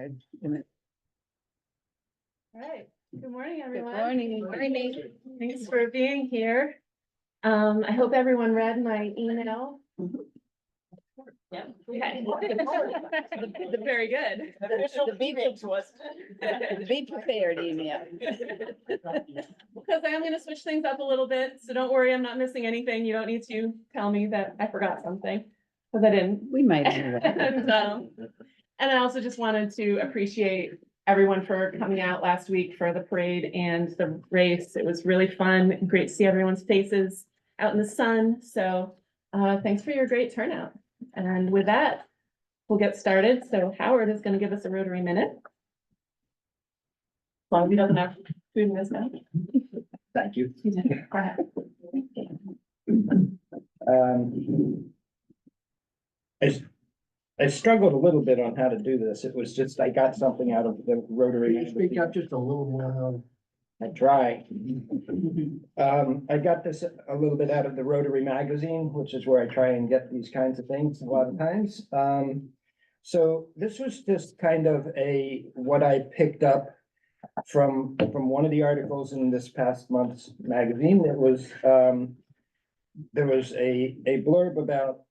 All right, good morning, everyone. morning. Thanks for being here. I hope everyone read my email. Yeah. Okay. Very good. The be prepared email. Because I am gonna switch things up a little bit, so don't worry, I'm not missing anything. You don't need to tell me that I forgot something, because I didn't. We might. Anyway. And I also just wanted to appreciate everyone for coming out last week for the parade and the race. It was really fun, great to see everyone's faces out in the sun. So thanks for your great turnout. And with that, we'll get started. So Howard is going to give us a Rotary Minute. As long as he doesn't have food in his mouth. Thank you. Go ahead. I struggled a little bit on how to do this. It was just, I got something out of the Rotary. Speak up just a little more. I try. I got this a little bit out of the Rotary magazine, which is where I try and get these kinds of things a lot of times. So this was just kind of what I picked up from one of the articles in this past month's magazine. It was, there was a blurb about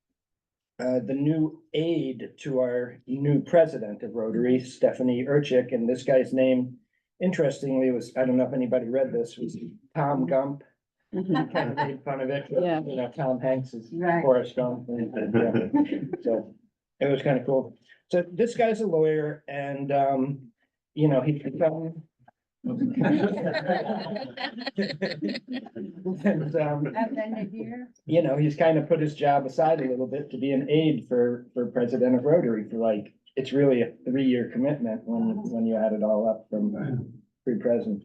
the new aide to our new president of Rotary, Stephanie Urchik, and this guy's name, interestingly, was, I don't know if anybody read this, was Tom Gump. He kind of made fun of it. Yeah. You know, Tom Hanks is Right. Forrest Gump. So it was kind of cool. So this guy's a lawyer and, you know, he's become. You know, he's kind of put his job aside a little bit to be an aide for president of Rotary for like, it's really a 3-year commitment when you add it all up from pre-president.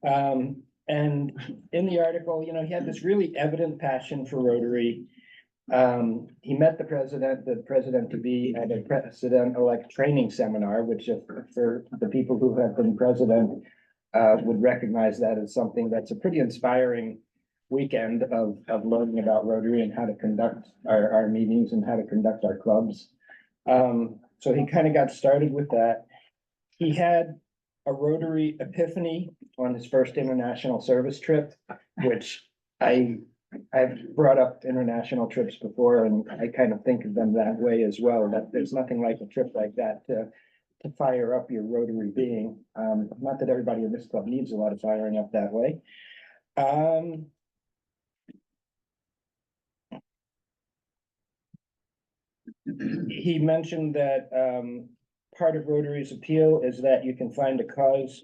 And in the article, you know, he had this really evident passion for Rotary. He met the president to be at a president-elect training seminar, which for the people who have been president would recognize that as something that's a pretty inspiring weekend of learning about Rotary and how to conduct our meetings and how to conduct our clubs. So he kind of got started with that. He had a Rotary epiphany on his first international service trip, which I've brought up international trips before, and I kind of think of them that way as well, that there's nothing like a trip like that to fire up your Rotary being. Not that everybody in this club needs a lot of firing up that way. He mentioned that part of Rotary's appeal is that you can find a cause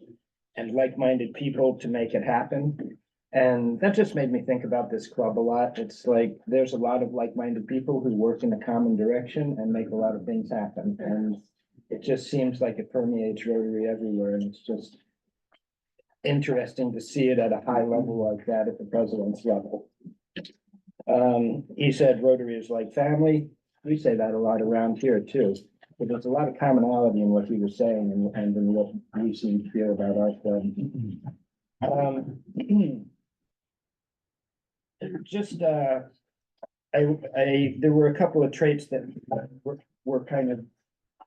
and like-minded people to make it happen. And that just made me think about this club a lot. It's like, there's a lot of like-minded people who work in a common direction and make a lot of things happen. And it just seems like it permeates Rotary everywhere. And it's just interesting to see it at a high level like that at the president's level. He said Rotary is like family. We say that a lot around here too, but there's a lot of commonality in what he was saying and in what we seem to feel about our club. Just, there were a couple of traits that were kind of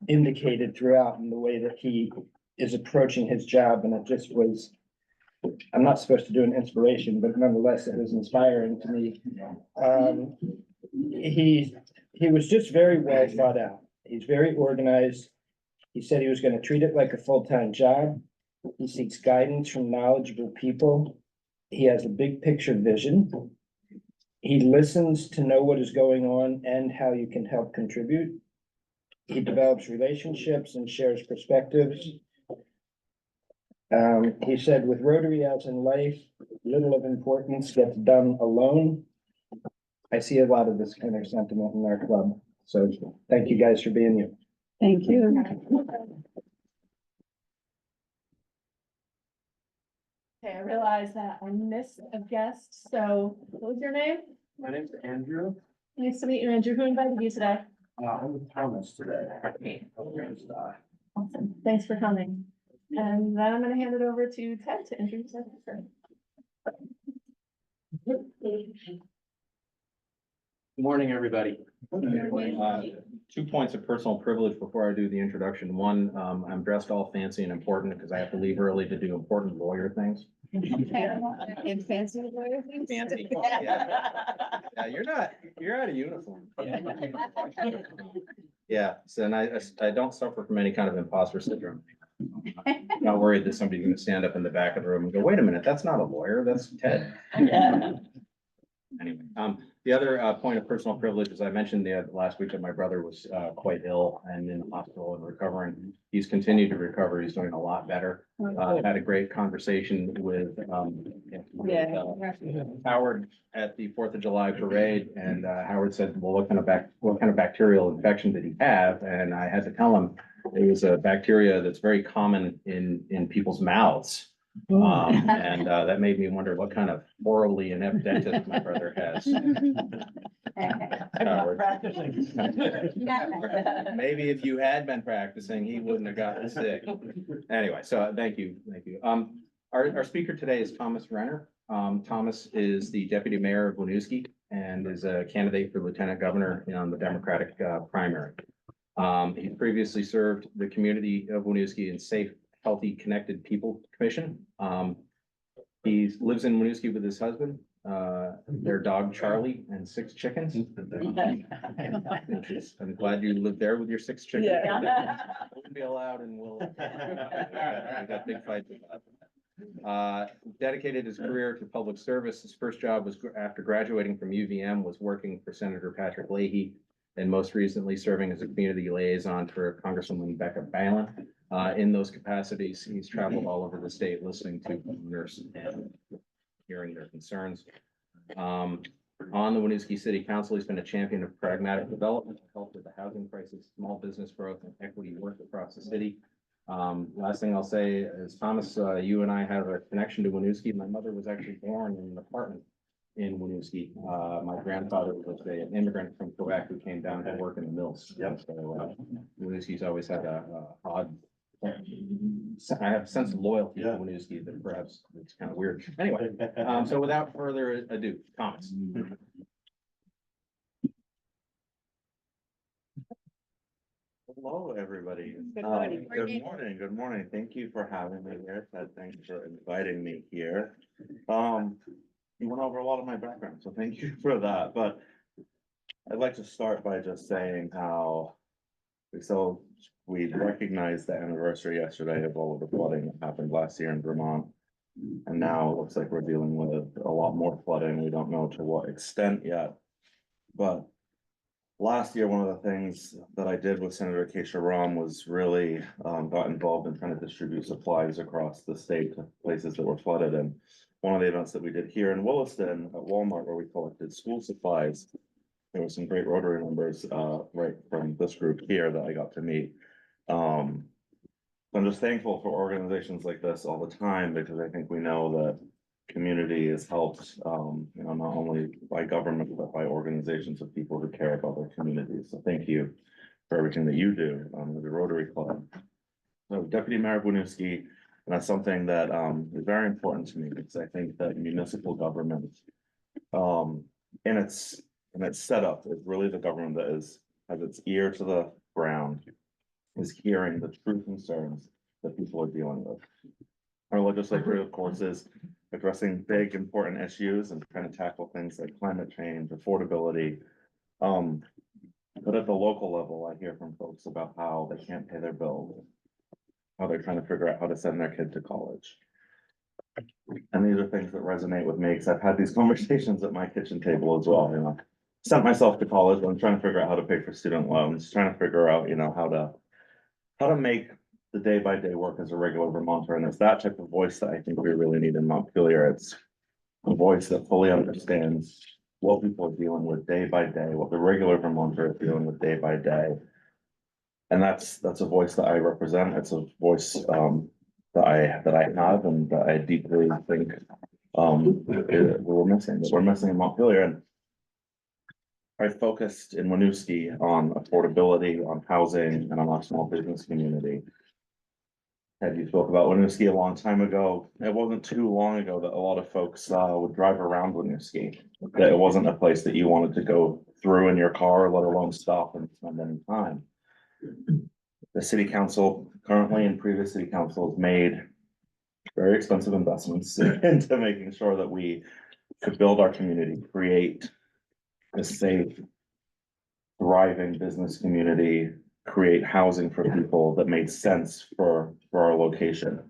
indicated throughout in the way that he is approaching his job, and it just was, I'm not supposed to do an inspiration, but nonetheless, it was inspiring to me. He was just very well thought out. He's very organized. He said he was going to treat it like a full-time job. He seeks guidance from knowledgeable people. He has a big picture vision. He listens to know what is going on and how you can help contribute. He develops relationships and shares perspectives. He said, with Rotary as in life, little of importance gets done alone. I see a lot of this kind of sentiment in our club. So thank you guys for being here. Thank you. Okay, I realize that I missed a guest. So what was your name? My name's Andrew. Nice to meet you, Andrew. Who invited you today? I'm with Thomas today. Awesome. Thanks for coming. And then I'm going to hand it over to Ted to introduce us. Good morning, everybody. 2 points of personal privilege before I do the introduction. One, I'm dressed all fancy and important because I have to leave early to do important lawyer things. In fancy lawyer things? Fancy, yeah. Yeah, you're out of uniform. Yeah, so and I don't suffer from any kind of imposter syndrome. I'm not worried that somebody's gonna stand up in the back of the room and go, wait a minute, that's not a lawyer, that's Ted. Anyway, the other point of personal privilege, as I mentioned the last week, that my brother was quite ill and in the hospital and recovering. He's continued to recover. He's doing a lot better. Had a great conversation with Howard at the 4th of July parade, and Howard said, well, what kind of bacterial infection did he have? And I had to tell him it was a bacteria that's very common in people's mouths. And that made me wonder what kind of morally inept dentist my brother has. Howard. Maybe if you had been practicing, he wouldn't have gotten sick. Anyway, so thank you. Our speaker today is Thomas Renner. Thomas is the Deputy Mayor of Winooski and is a candidate for Lieutenant Governor on the Democratic primary. He previously served the community of Winooski in Safe, Healthy, Connected People Commission. He lives in Winooski with his husband, their dog Charlie, and 6 chickens. I'm glad you live there with your 6 chickens. Wouldn't be allowed in Will. We got big fights about that. Dedicated his career to public service. His first job was after graduating from UVM was working for Senator Patrick Leahy, and most recently serving as a community liaison for Congresswoman Becca Balin. In those capacities, he's traveled all over the state listening to owners and hearing their concerns. On the Winooski City Council, he's been a champion of pragmatic development, help with the housing crisis, small business growth, and equity work across the city. Last thing I'll say is, Thomas, you and I have a connection to Winooski. My mother was actually born in an apartment in Winooski. My grandfather was an immigrant from Quebec who came down to work in the mills. Yep. So Winooski's always had a odd, I have a sense of loyalty to Winooski that perhaps it's kind of weird. Anyway, so without further ado, Thomas. Hello, everybody. Good morning. Good morning. Thank you for having me here. Ted, thanks for inviting me here. You went over a lot of my background, so thank you for that. But I'd like to start by just saying how we recognized the anniversary yesterday of all of the flooding that happened last year in Vermont. And now it looks like we're dealing with a lot more flooding. We don't know to what extent yet. But last year, one of the things that I did with Senator Keisha Ram was really got involved in trying to distribute supplies across the state to places that were flooded. And one of the events that we did here in Williston at Walmart, where we collected school supplies, there were some great Rotary members right from this group here that I got to meet. I'm just thankful for organizations like this all the time, because I think we know that community is helped, not only by government, but by organizations of people who care about their communities. So thank you for everything that you do with the Rotary Club. So Deputy Mayor of Winooski, and that's something that is very important to me, because I think that municipal government in its setup is really the government that has its ear to the ground, is hearing the true concerns that people are dealing with. Our legislature, of course, is addressing big, important issues and trying to tackle things like climate change, affordability. But at the local level, I hear from folks about how they can't pay their bills, how they're trying to figure out how to send their kid to college. And these are things that resonate with me, because I've had these conversations at my kitchen table as well. Sent myself to college, but I'm trying to figure out how to pay for student loans, trying to figure out, how to make the day-by-day work as a regular Vermonter. And it's that type of voice that I think we really need in Montpelier. It's a voice that fully understands what people are dealing with day by day, what the regular Vermonter is dealing with day by day. And that's a voice that I represent. It's a voice that I have, and that I deeply think we're missing in Montpelier. And I focused in Winooski on affordability, on housing, and on our small business community. And you spoke about Winooski a long time ago. It wasn't too long ago that a lot of folks would drive around Winooski. That it wasn't a place that you wanted to go through in your car, let alone stop and spend any time. The city council currently and previous city councils made very expensive investments into making sure that we could build our community, create a safe, thriving business community, create housing for people that made sense for our location.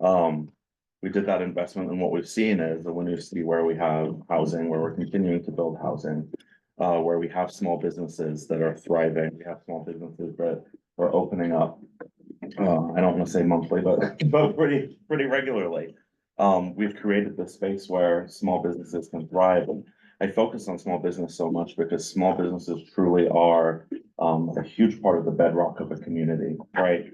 We did that investment, and what we've seen is that when you see where we have housing, where we're continuing to build housing, where we have small businesses that are thriving, we have small businesses that are opening up. I don't want to say monthly, but pretty regularly. We've created this space where small businesses can thrive, and I focus on small business so much because small businesses truly are a huge part of the bedrock of a community, right?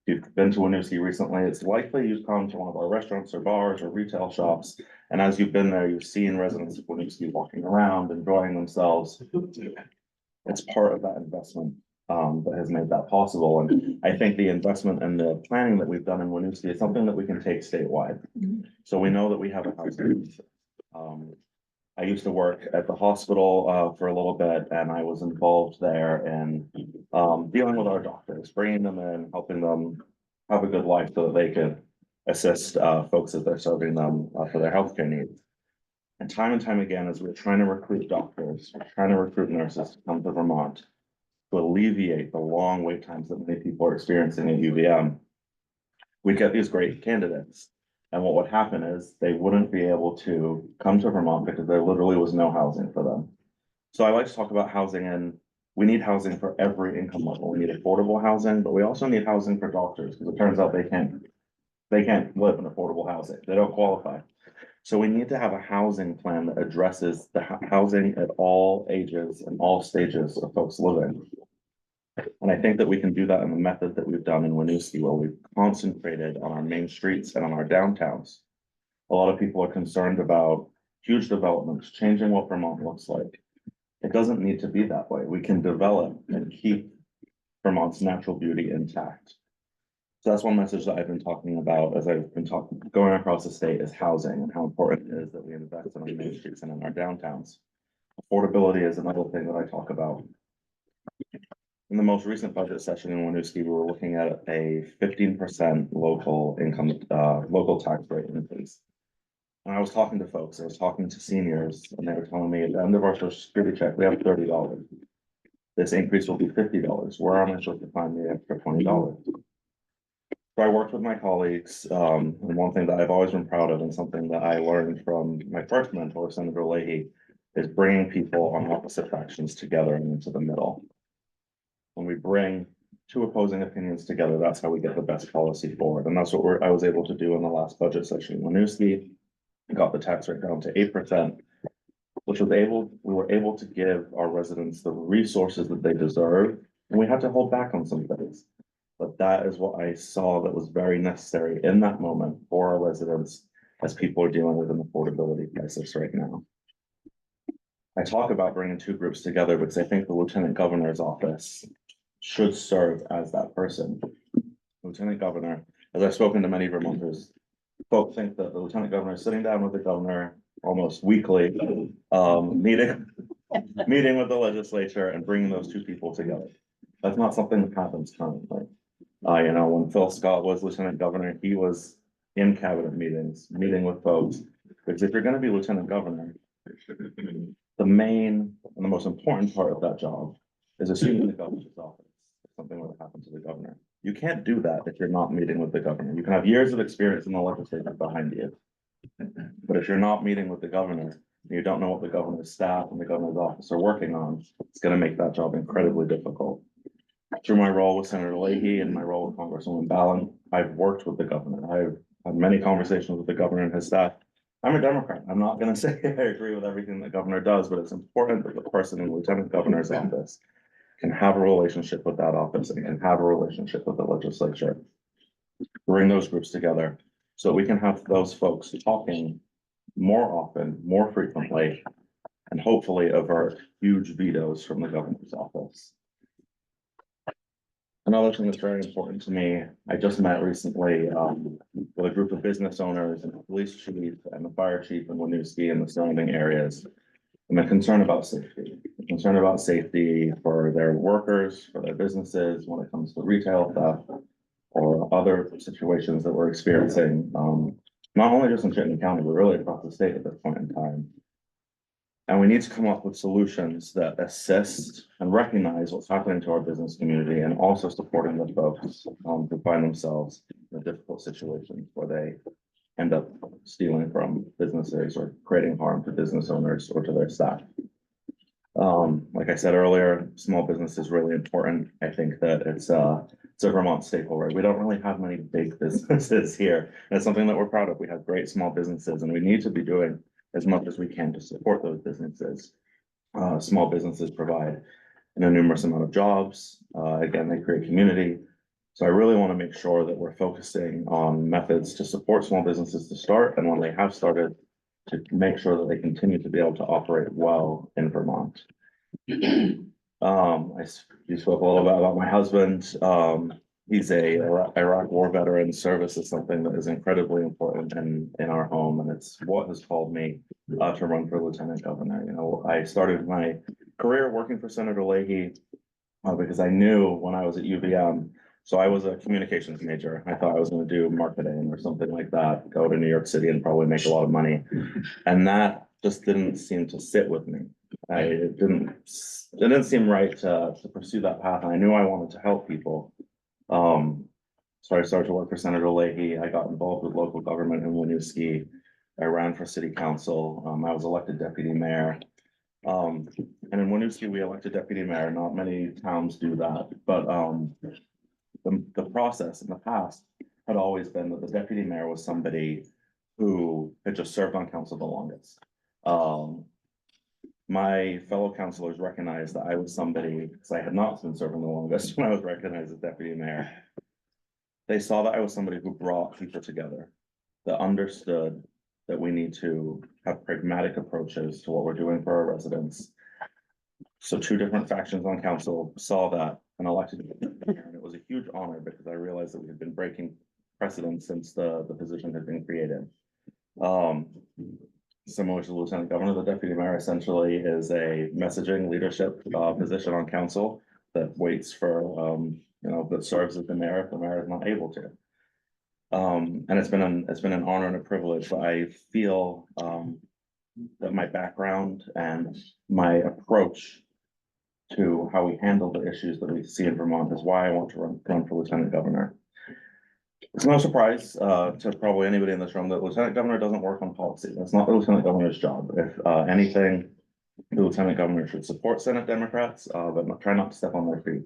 If you've been to Winooski recently, it's likely you've come to one of our restaurants or bars or retail shops. And as you've been there, you've seen residents of Winooski walking around, enjoying themselves. It's part of that investment that has made that possible. And I think the investment and the planning that we've done in Winooski is something that we can take statewide. So we know that we have a housing. I used to work at the hospital for a little bit, and I was involved there in dealing with our doctors, bringing them in, helping them have a good life so that they could assist folks as they're serving them for their healthcare needs. And time again, as we're trying to recruit doctors, we're trying to recruit nurses to come to Vermont to alleviate the long wait times that many people are experiencing at UVM, we get these great candidates. And what would happen is they wouldn't be able to come to Vermont because there literally was no housing for them. So I like to talk about housing, and we need housing for every income level. We need affordable housing, but we also need housing for doctors because it turns out they can't live in affordable housing. They don't qualify. So we need to have a housing plan that addresses the housing at all ages and all stages of folks living. And I think that we can do that in the method that we've done in Winooski, where we've concentrated on our main streets and on our downtowns. A lot of people are concerned about huge developments, changing what Vermont looks like. It doesn't need to be that way. We can develop and keep Vermont's natural beauty intact. So that's one message that I've been talking about as I've been going across the state is housing and how important it is that we invest in our main streets and in our downtowns. Affordability is another thing that I talk about. In the most recent budget session in Winooski, we were looking at a 15% local income, local tax rate increase. And I was talking to folks, I was talking to seniors, and they were telling me at the end of our social security check, we have $30. This increase will be $50. Where am I supposed to find the extra $20? So I worked with my colleagues, and one thing that I've always been proud of, and something that I learned from my first mentor, Senator Leahy, is bringing people on opposite factions together and into the middle. When we bring two opposing opinions together, that's how we get the best policy forward. And that's what I was able to do in the last budget session in Winooski. Got the tax rate down to 8%, which we were able to give our residents the resources that they deserve. And we had to hold back on some things. But that is what I saw that was very necessary in that moment for our residents as people are dealing with an affordability crisis right now. I talk about bringing two groups together because I think the Lieutenant Governor's office should serve as that person. Lieutenant Governor, as I've spoken to many Vermonters, folks think that the Lieutenant Governor is sitting down with the governor almost weekly, meeting with the legislature and bringing those two people together. That's not something that happens currently. When Phil Scott was Lieutenant Governor, he was in cabinet meetings, meeting with folks. Because if you're going to be Lieutenant Governor, the main and the most important part of that job is assuming the governor's office. If something were to happen to the governor, you can't do that if you're not meeting with the governor. You can have years of experience in the legislature behind you, but if you're not meeting with the governor, and you don't know what the governor's staff and the governor's office are working on, it's going to make that job incredibly difficult. Through my role with Senator Leahy and my role with Congresswoman Ballin, I've worked with the governor. I've had many conversations with the governor and his staff. I'm a Democrat. I'm not going to say I agree with everything the governor does, but it's important that the person in the Lieutenant Governor's office can have a relationship with that office and can have a relationship with the legislature. Bring those groups together so we can have those folks talking more often, more frequently, and hopefully avert huge vetoes from the governor's office. Another thing that's very important to me, I just met recently with a group of business owners and the police chief and the fire chief in Winooski and the surrounding areas. And the concern about safety. concerned about safety for their workers, for their businesses, when it comes to retail theft or other situations that we're experiencing, not only just in Chittenden County, but really across the state at this point in time. And we need to come up with solutions that assist and recognize what's happening to our business community and also supporting the folks who find themselves in a difficult situation where they end up stealing from businesses or creating harm to business owners or to their staff. Like I said earlier, small business is really important. I think that it's a Vermont staple, right? We don't really have many big businesses here. That's something that we're proud of. We have great small businesses and we need to be doing as much as we can to support those businesses. Small businesses provide an enormous amount of jobs. Again, they create community. So I really want to make sure that we're focusing on methods to support small businesses to start, and when they have started, to make sure that they continue to be able to operate well in Vermont. You spoke a little bit about my husband. He's a Iraq war veteran. Service is something that is incredibly important in our home, and it's what has called me to run for lieutenant governor. You know, I started my career working for Senator Leahy because I knew when I was at UVM. So I was a communications major. I thought I was going to do marketing or something like that, go to New York City and probably make a lot of money. And that just didn't seem to sit with me. It didn't seem right to pursue that path. And I knew I wanted to help people. So I started to work for Senator Leahy. I got involved with local government in Winooski. I ran for city council. I was elected deputy mayor. And in Winooski, we elected deputy mayor. Not many towns do that, but the process in the past had always been that the deputy mayor was somebody who had just served on council the longest. My fellow councilors recognized that I was somebody, because I had not been serving the longest when I was recognized as deputy mayor. They saw that I was somebody who brought people together, that understood that we need to have pragmatic approaches to what we're doing for our residents. So two different factions on council saw that and elected me. And it was a huge honor because I realized that we had been breaking precedent since the position had been created. Similar to the lieutenant governor, the deputy mayor essentially is a messaging leadership position on council that waits for that serves as the mayor if the mayor is not able to. And it's been an honor and a privilege, but I feel that my background and my approach to how we handle the issues that we see in Vermont is why I want to run for lieutenant governor. It's no surprise to probably anybody in this room that lieutenant governor doesn't work on policy. That's not the lieutenant governor's job. If anything, the lieutenant governor should support Senate Democrats, but try not to step on their feet.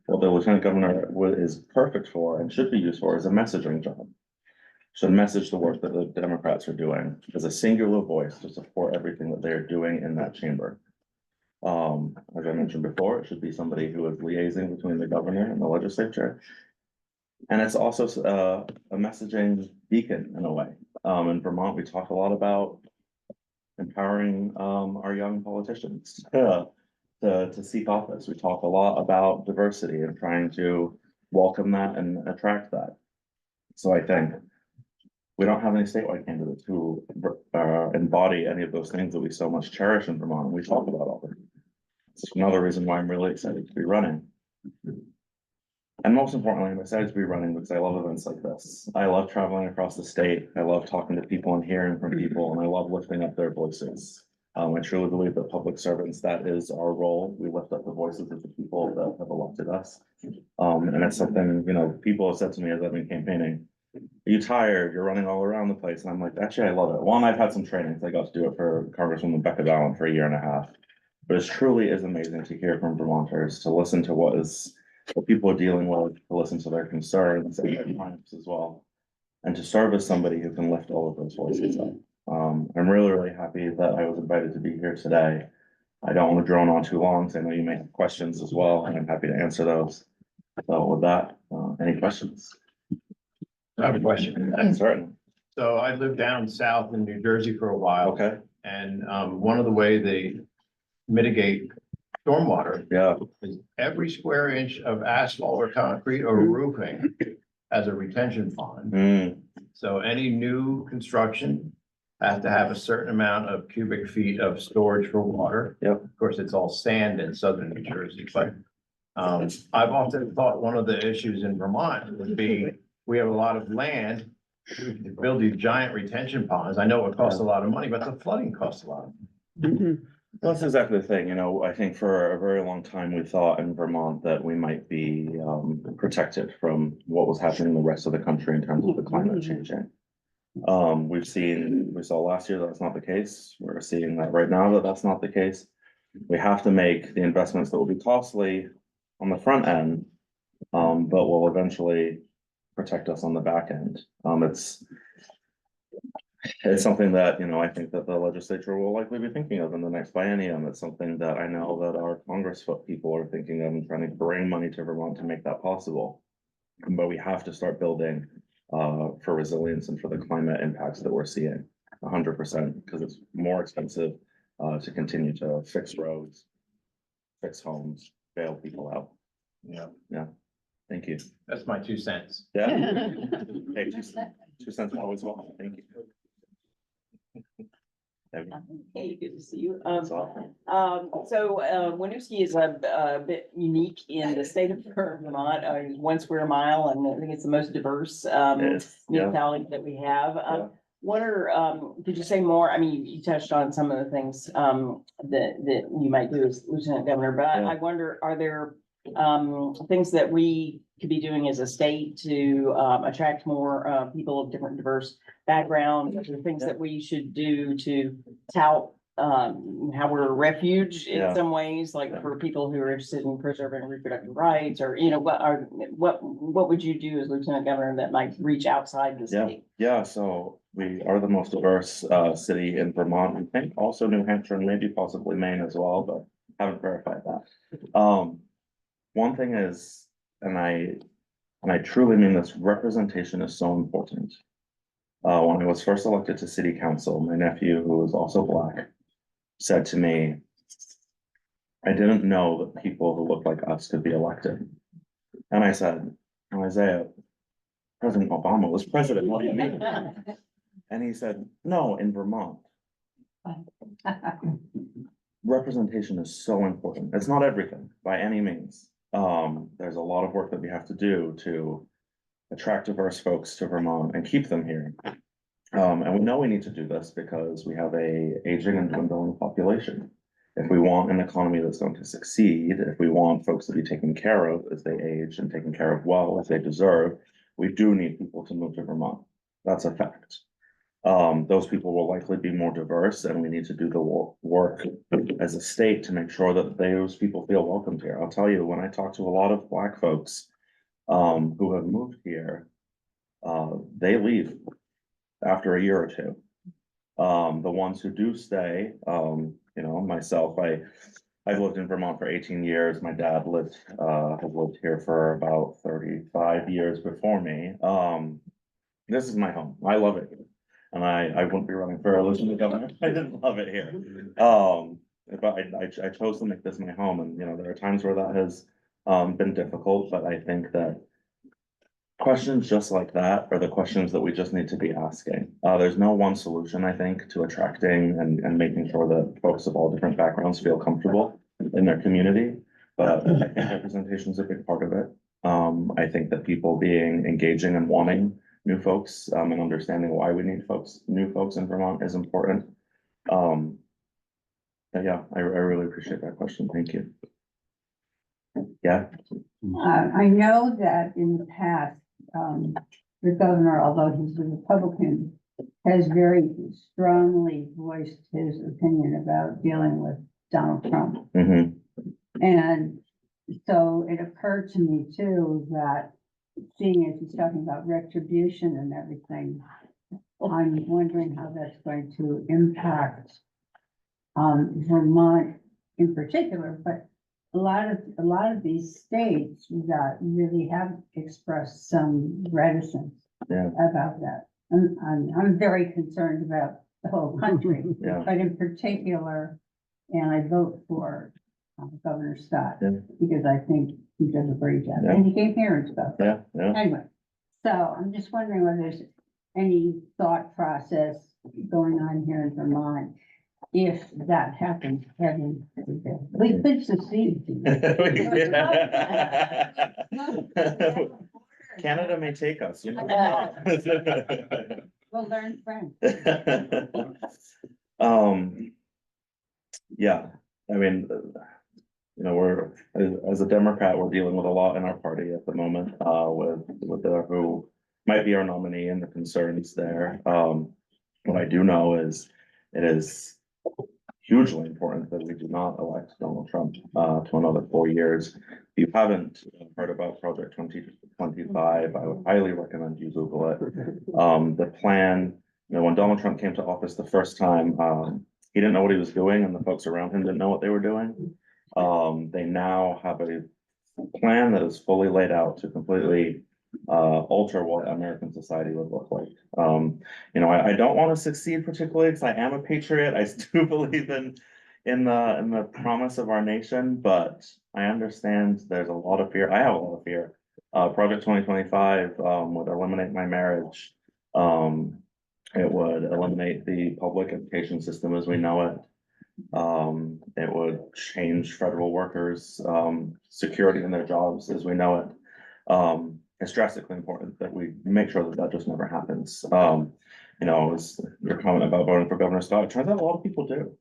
What the lieutenant governor is perfect for and should be used for is a messaging job. Should message the work that the Democrats are doing as a singular voice to support everything that they are doing in that chamber. As I mentioned before, it should be somebody who is liaising between the governor and the legislature. And it's also a messaging beacon in a way. In Vermont, we talk a lot about empowering our young politicians to seek office. We talk a lot about diversity and trying to welcome that and attract that. So I think we don't have any statewide candidates who embody any of those things that we so much cherish in Vermont. We talk about all of them. It's another reason why I'm really excited to be running. And most importantly, I'm excited to be running because I love events like this. I love traveling across the state. I love talking to people and hearing from people, and I love lifting up their voices. I truly believe that public servants, that is our role. We lift up the voices of the people that have elected us. And it's something, people have said to me as I've been campaigning, "Are you tired? You're running all around the place." And I'm like, actually, I love it. One, I've had some trainings. I got to do it for Congresswoman Becca Dallin for a year and a half. But it truly is amazing to hear from Vermonters, to listen to what people are dealing with, to listen to their concerns and their triumphs as well, and to serve as somebody who can lift all of those voices up. I'm really, really happy that I was invited to be here today. I don't want to drone on too long, so I know you may have questions as well, and I'm happy to answer those. So with that, any questions? I have a question. Certainly. So I lived down south in New Jersey for a while. Okay. And one of the ways they mitigate stormwater Yeah. is every square inch of asphalt or concrete or roofing has a retention pond. Mm. So any new construction has to have a certain amount of cubic feet of storage for water. Yep. Of course, it's all sand in southern New Jersey, but I've often thought one of the issues in Vermont would be, we have a lot of land to build these giant retention ponds. I know it costs a lot of money, but the flooding costs a lot. Well, that's exactly the thing, I think for a very long time, we thought in Vermont that we might be protected from what was happening in the rest of the country in terms of the climate changing. We saw last year that's not the case. We're seeing that right now that that's not the case. We have to make the investments that will be costly on the front end, but will eventually protect us on the back end. It's something that, I think that the legislature will likely be thinking of in the next biennium. It's something that I know that our Congress people are thinking of and trying to bring money to Vermont to make that possible. But we have to start building for resilience and for the climate impacts that we're seeing 100%, because it's more expensive to continue to fix roads, fix homes, bail people out. Yeah, Thank you. that's my 2 cents. Yeah. Hey, 2 cents always welcome. Thank you. Hey, good to see you. That's awesome. Winooski is a bit unique in the state of Vermont, 1 square mile, and I think it's the most diverse It's- yeah. municipality that we have. Yeah. What are, could you say more? I mean, you touched on some of the things that you might do as Lieutenant Governor, but Yeah. I wonder, are there things that we could be doing as a state to attract more people of different diverse backgrounds? Are there things that we should do to tout how we're a refuge in Yeah. some ways, like for people who are interested in preserving reproductive rights, or, what would you do as Lieutenant Governor that might reach outside the Yeah, state? yeah, so we are the most diverse city in Vermont, I think, also New Hampshire and maybe possibly Maine as well, but haven't verified that. One thing is, and I truly mean this, representation is so important. When I was first elected to city council, my nephew, who was also Black, said to me, I didn't know that people who looked like us could be elected. And I said, Isaiah, President Obama was president, what do you mean? And he said, no, in Vermont. Representation is so important. It's not everything by any means. There's a lot of work that we have to do to attract diverse folks to Vermont and keep them here. And we know we need to do this because we have a aging and dwindling population. If we want an economy that's going to succeed, if we want folks to be taken care of as they age and taken care of well as they deserve, we do need people to move to Vermont. That's a fact. Those people will likely be more diverse, and we need to do the work as a state to make sure that those people feel welcomed here. I'll tell you, when I talk to a lot of Black folks who have moved here, they leave after a year or two. The ones who do stay, myself, I've lived in Vermont for 18 years. My dad has lived here for about 35 years before me. This is my home. I love it here. And I wouldn't be running for a lieutenant governor. I didn't love it here. But I chose to make this my home, and there are times where that has been difficult, but I think that questions just like that are the questions that we just need to be asking. There's no one solution, I think, to attracting and making sure that folks of all different backgrounds feel comfortable in their community. But I think representation is a big part of it. I think that people being engaging and wanting new folks and understanding why we need new folks in Vermont is important. Yeah, I really appreciate that question. Thank you. Yeah. I know that in the past, the governor, although he's a Republican, has very strongly voiced his opinion about dealing with Donald Trump. Mm-hmm. And so it occurred to me too that, seeing as he's talking about retribution and everything, I'm wondering how that's going to impact Vermont in particular, but a lot of these states that really have expressed some reticence about that. I'm very concerned about the whole country, but in particular, and I vote for Governor Scott because I think he does a great job, and he came here and stuff. Yeah. Anyway, so I'm just wondering whether there's any thought process going on here in Vermont. If that happens, heaven forbid. We could succeed. Canada may take us, you know. We'll learn French. Yeah, I mean, you know, we're, as a Democrat, we're dealing with a lot in our party at the moment, who might be our nominee and the concerns there. What I do know is, it is hugely important that we do not elect Donald Trump, to another 4 years. If you haven't heard about Project 2025, I would highly recommend you Google it. The plan, you know, when Donald Trump came to office the first time, he didn't know what he was doing, and the folks around him didn't know what they were doing. They now have a plan that is fully laid out to completely alter what American society would look like. You know, I don't want to succeed particularly because I am a patriot. I do believe in the promise of our nation, but I understand there's a lot of fear. I have a lot of fear. Project 2025 would eliminate my marriage. It would eliminate the public education system as we know it. It would change federal workers' security in their jobs as we know it. It's drastically important that we make sure that that just never happens. You know, as your comment about voting for Governor Scott, it turns out a lot of people do.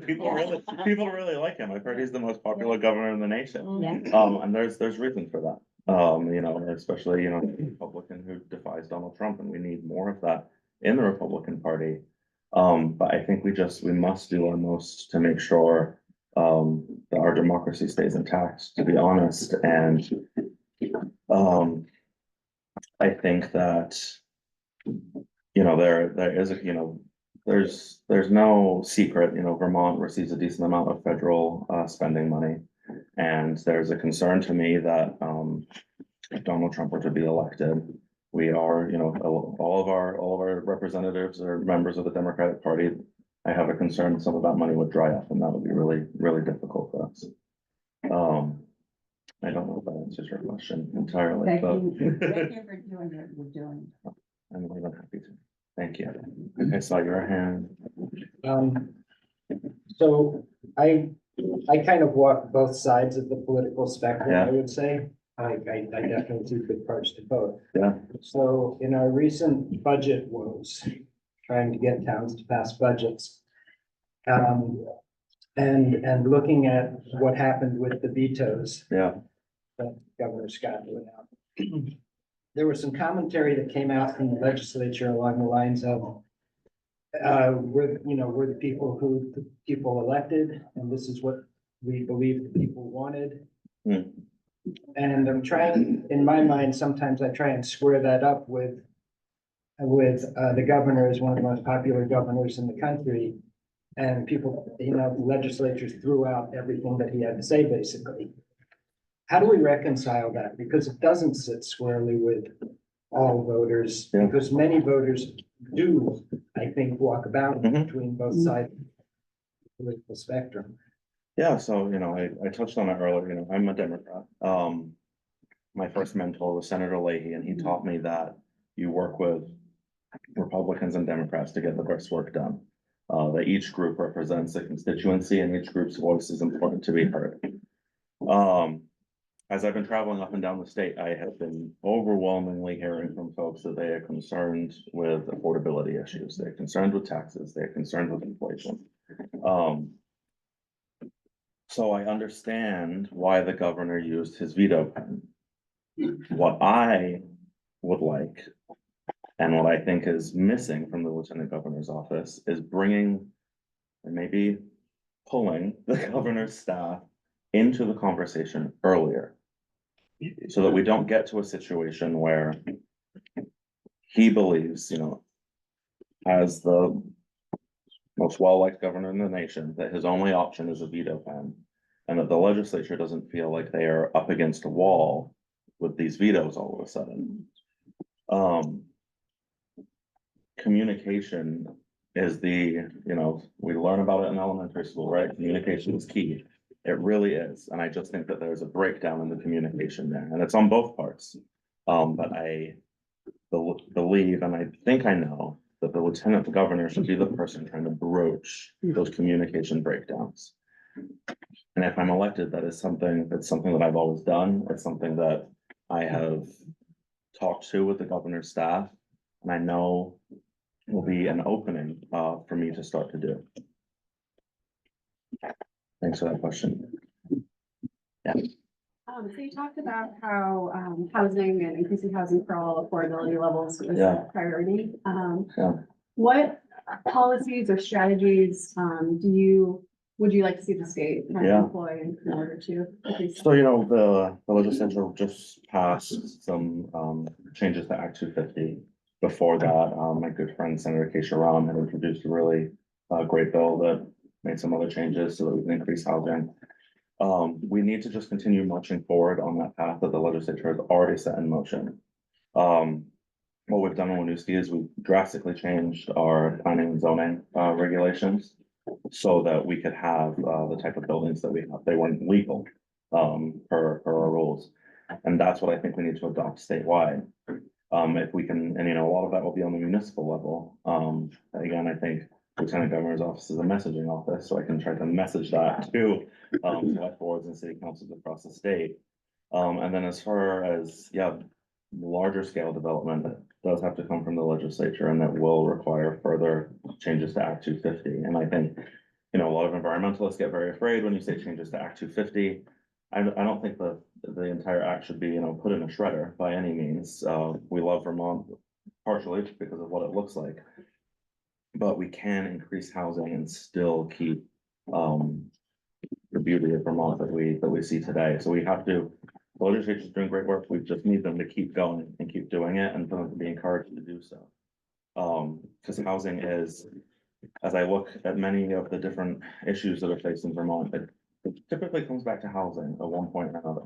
People really like him. I've heard he's the most popular governor in the nation. Yeah. And there's reason for that. You know, especially, you know, a Republican who defies Donald Trump, and we need more of that in the Republican Party. But I think we must do our most to make sure that our democracy stays intact, to be honest. And I think that, you know, there is a, you know, there's no secret, you know, Vermont receives a decent amount of federal spending money. And there's a concern to me that if Donald Trump were to be elected, we are, you know, all of our representatives are members of the Democratic Party. I have a concern some of that money would dry up, and that would be really, really difficult for us. I don't know if that answers your question entirely, Thank but you. Thank you for doing what you're doing. I'm more than happy to. Thank you. I saw your hand. So I kind of walk both sides of the political spectrum, Yeah. I would say. I definitely see good parts to both. Yeah. So in our recent budget woes, trying to get towns to pass budgets. And looking at what happened with the vetoes Yeah. that Governor Scott went out. There was some commentary that came out from the legislature along the lines of we're the people elected, and this is what we believe the people wanted. Hmm. And I'm trying, in my mind, sometimes I try and square that up with the governor is one of the most popular governors in the country. And people, you know, the legislatures threw out everything that he had to say, basically. How do we reconcile that? Because it doesn't sit squarely with all voters, Yeah. because many voters do, I think, walk about Mhm. between both sides of the political spectrum. Yeah, so, you know, I touched on it earlier, you know, I'm a Democrat. My first mentor was Senator Leahy, and he taught me that you work with Republicans and Democrats to get the best work done. That each group represents a constituency, and each group's voice is important to be heard. As I've been traveling up and down the state, I have been overwhelmingly hearing from folks that they are concerned with affordability issues. They're concerned with taxes. They're concerned with inflation. So I understand why the governor used his veto pen. What I would like, and what I think is missing from the lieutenant governor's office, is bringing and maybe pulling the governor's staff into the conversation earlier, so that we don't get to a situation where he believes, you know, as the most well-liked governor in the nation, that his only option is a veto pen, and that the legislature doesn't feel like they are up against a wall with these vetoes all of a sudden. Communication is you know, we learn about it in elementary school, right? Communication is key. It really is. And I just think that there's a breakdown in the communication there, and it's on both parts. But I believe, and I think I know, that the lieutenant governor should be the person trying to broach those communication breakdowns. And if I'm elected, that's something that I've always done. It's something that I have talked to with the governor's staff, and I know will be an opening for me to start to do. Thanks for that question. So you talked about how, housing and increasing housing for all affordability levels is Yeah. a priority. Yeah. What policies or strategies, would you like to see the state kind Yeah. of employ in order to increase? So, the legislature just passed some changes to Act 250. Before that, my good friend Senator Keisha Ram had introduced a really great bill that made some other changes so that we can increase housing. We need to just continue marching forward on that path that the legislature has already set in motion. What we've done in Winooski is we've drastically changed our planning and zoning regulations so that we could have the type of buildings that we have. They weren't legal per our rules. And that's what I think we need to adopt statewide. If we can, and a lot of that will be on the municipal level. Again, I think Lieutenant Governor's office is a messaging office, so I can try to message that to select boards and city councils across the state. And then as far as, larger scale development does have to come from the legislature, and that will require further changes to Act 250. And I think, a lot of environmentalists get very afraid when you say changes to Act 250. I don't think the entire act should be, put in a shredder by any means. We love Vermont partially because of what it looks like. But we can increase housing and still keep the beauty of Vermont that we see today. So we have to, the legislature's doing great work. We just need them to keep going and keep doing it, and for them to be encouraged to do so. Because housing is, as I look at many of the different issues that are faced in Vermont, it typically comes back to housing at one point or another.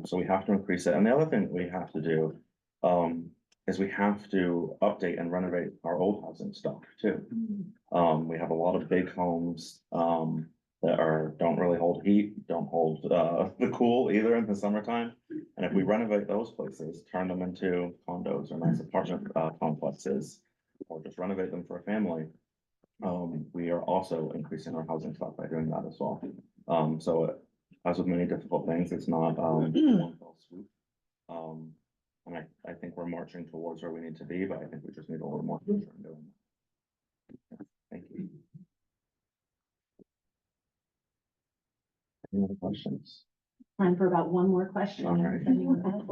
So we have to increase it. And the other thing that we have to do is we have to update and renovate our old housing stock too. We have a lot of big homes that don't really hold heat, don't hold the cool either in the summertime. And if we renovate those places, turn them into condos or nice apartment complexes, or just renovate them for a family, we are also increasing our housing stock by doing that as well. So as with many difficult things, it's not one fell swoop. And I think we're marching towards where we need to be, but I think we just need a little more pressure in doing that. Thank you. Any other questions? Time for about one more question. All right. If anyone has.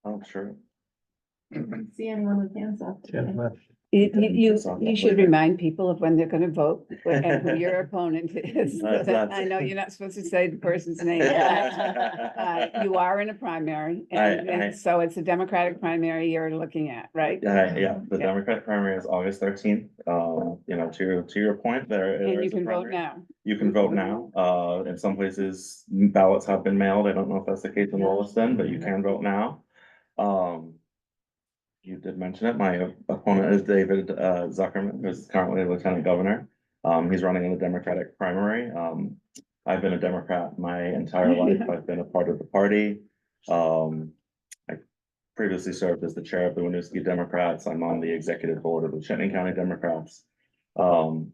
Oh, sure. See anyone with hands up? You should remind people of when they're gonna vote and who your opponent is. That's- I know you're not supposed to say the person's name. You are in a primary, and so it's a Democratic primary you're looking at, right? Yeah, the Yeah. Democratic primary is August 13th. To your point, there And you is a can vote primary. now. You can vote now. In some places, ballots have been mailed. I don't know if that's the case in Williston, but you can vote now. You did mention it. My opponent is David Zuckerman, who's currently Lieutenant Governor. He's running in the Democratic primary. I've been a Democrat my entire life. I've been a part of the party. I previously served as the chair of the Winooski Democrats. I'm on the executive board of the Chittenden County Democrats. So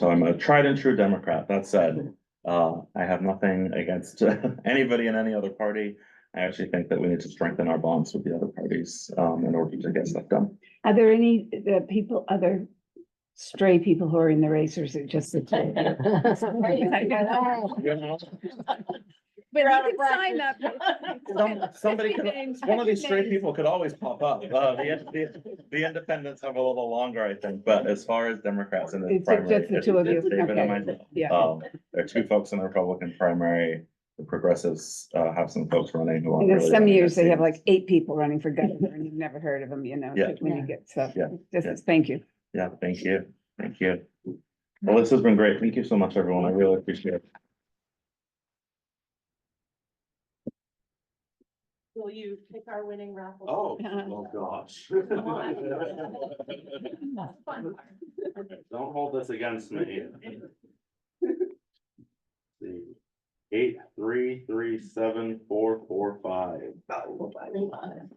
I'm a tried and true Democrat. That said, I have nothing against anybody in any other party. I actually think that we need to strengthen our bonds with the other parties in order to get stuff done. Are there any other stray people who are in the race, or is it just the two of you? But you can sign up. Somebody could, one of these stray people could always pop up. The independents have a little longer, I think, but as far as Democrats in the It's primary. just the two of you. it's David and Okay. myself. Yeah. There are two folks in the Republican primary. The progressives have some folks running who are. And in really some running years, their they have seats. like 8 people running for governor, and you've never heard of them, Yeah. when you get, so, Yeah. thank you. Yeah, thank you. Thank you. Well, this has been great. Thank you so much, everyone. I really appreciate it. Will you pick our winning raffle? Oh gosh. Don't hold this against me. See, 8337445.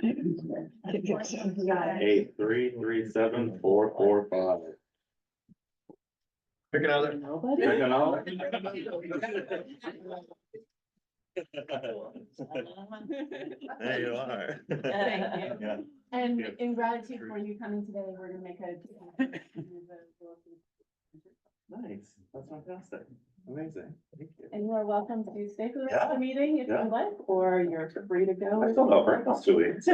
8337445. Pick another. Nobody? Pick another. There you are. Thank you. Yeah. And Yeah. in gratitude for you coming today, we're gonna make a. Nice, that's fantastic, amazing, thank you. And you are welcome to stay for the rest of Yeah. the meeting if Yeah. you'd like, or you're free to go. I still know her, that's 2 weeks.